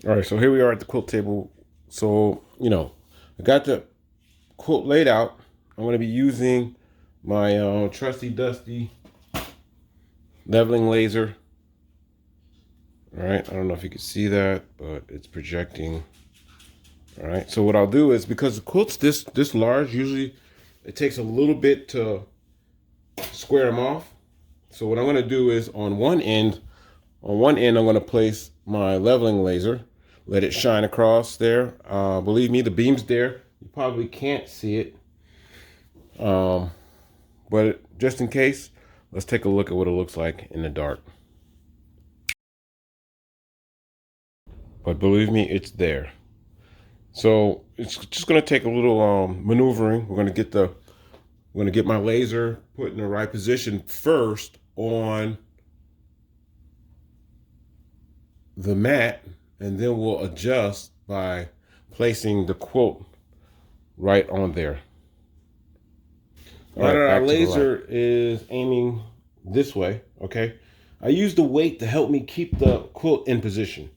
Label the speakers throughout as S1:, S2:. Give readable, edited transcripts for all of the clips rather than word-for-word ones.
S1: All right, so here we are at the quilt table. So, I got the quilt laid out. I'm going to be using my trusty dusty leveling laser. All right, I don't know if you can see that, but it's projecting. All right, so what I'll do is, because the quilt's this large, usually it takes a little bit to square them off. So what I'm going to do is on one end I'm going to place my leveling laser, let it shine across there. Believe me, the beam's there. You probably can't see it. But just in case, let's take a look at what it looks like in the dark. But believe me, it's there. So it's just going to take a little maneuvering. We're going to get my laser put in the right position first on the mat, and then we'll adjust by placing the quilt right on there. All right, our laser is aiming this way, okay? I use the weight to help me keep the quilt in position.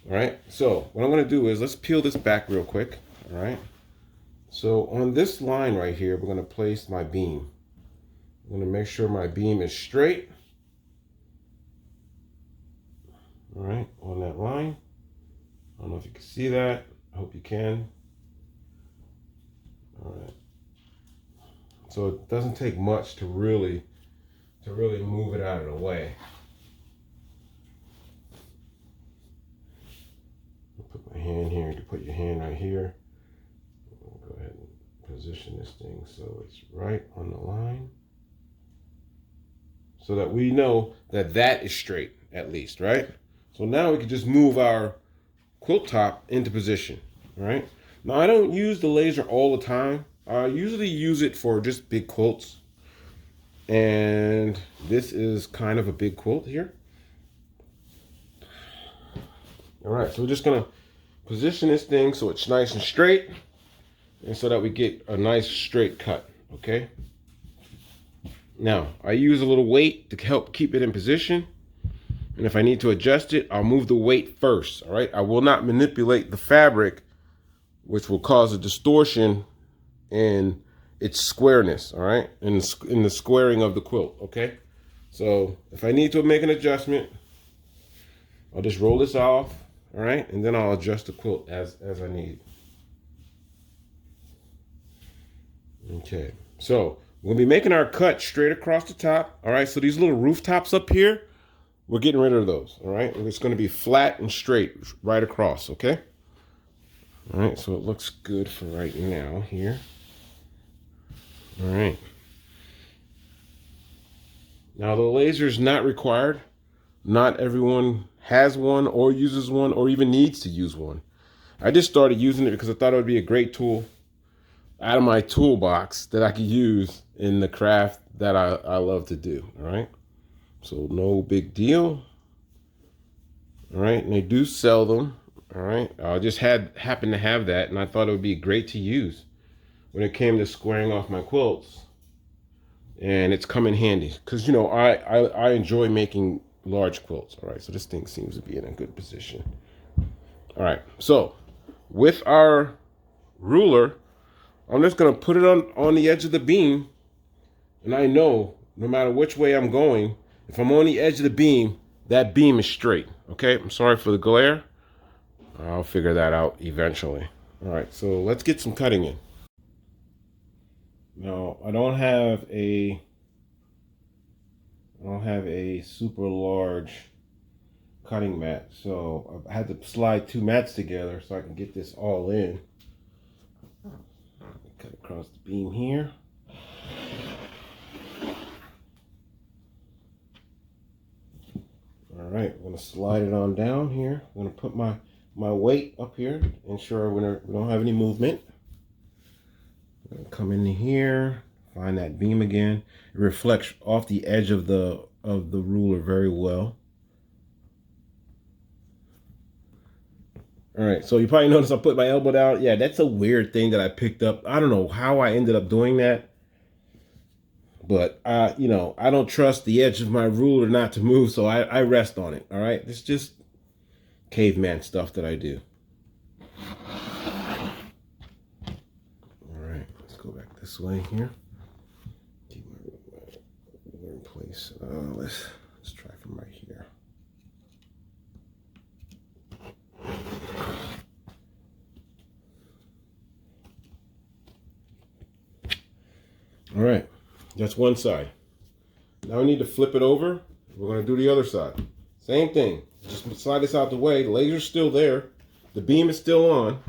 S1: All right, so what I'm gonna do is, let's peel this back real quick, all right? So on this line right here, we're gonna place my beam. I'm gonna make sure my beam is straight. All right, on that line. I don't know if you can see that. I hope you can. All right. So it doesn't take much to really move it out of the way. I'll put my hand here. You can put your hand right here. I'll go ahead and position this thing so it's right on the line, so that we know that that is straight, at least, right? So now we can just move our quilt top into position, right? Now I don't use the laser all the time. I usually use it for just big quilts. And this is kind of a big quilt here. All right, so we're just gonna position this thing so it's nice and straight, and so that we get a nice straight cut, okay? Now, I use a little weight to help keep it in position. And if I need to adjust it, I'll move the weight first, all right? I will not manipulate the fabric, which will cause a distortion in its squareness, all right? In the squaring of the quilt, okay? So if I need to make an adjustment, I'll just roll this off, all right? And then I'll adjust the quilt as I need. Okay, so we'll be making our cut straight across the top, all right? So these little rooftops up here, we're getting rid of those, all right? It's gonna be flat and straight right across, okay? All right, so it looks good for right now here. All right. Now the laser is not required. Not everyone has one or uses one or even needs to use one. I just started using it because I thought it would be a great tool out of my toolbox that I could use in the craft that I love to do, all right? So no big deal. All right, and they do sell them, all right? I just happened to have that, and I thought it would be great to use when it came to squaring off my quilts. And it's come in handy because, I enjoy making large quilts, all right? So this thing seems to be in a good position. All right, so with our ruler, I'm just gonna put it on the edge of the beam, and I know no matter which way I'm going, if I'm on the edge of the beam, that beam is straight, okay? I'm sorry for the glare. I'll figure that out eventually. All right, so let's get some cutting in. Now, I don't have a super large cutting mat, so I had to slide two mats together so I can get this all in. Cut across the beam here. All right, I'm gonna slide it on down here. I'm gonna put my weight up here, ensure we don't have any movement. I'm gonna come in here, find that beam again. It reflects off the edge of the ruler very well. All right, so you probably noticed I put my elbow down. Yeah, that's a weird thing that I picked up. I don't know how I ended up doing that, but I don't trust the edge of my ruler not to move, so I rest on it. All right, it's just caveman stuff that I do. All right, let's go back this way here. Keep my ruler in place. Let's try from right here. All right, that's one side. Now we need to flip it over. We're going to do the other side. Same thing. Just slide this out the way. The laser's still there. The beam is still on.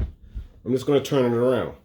S1: I'm just going to turn it around.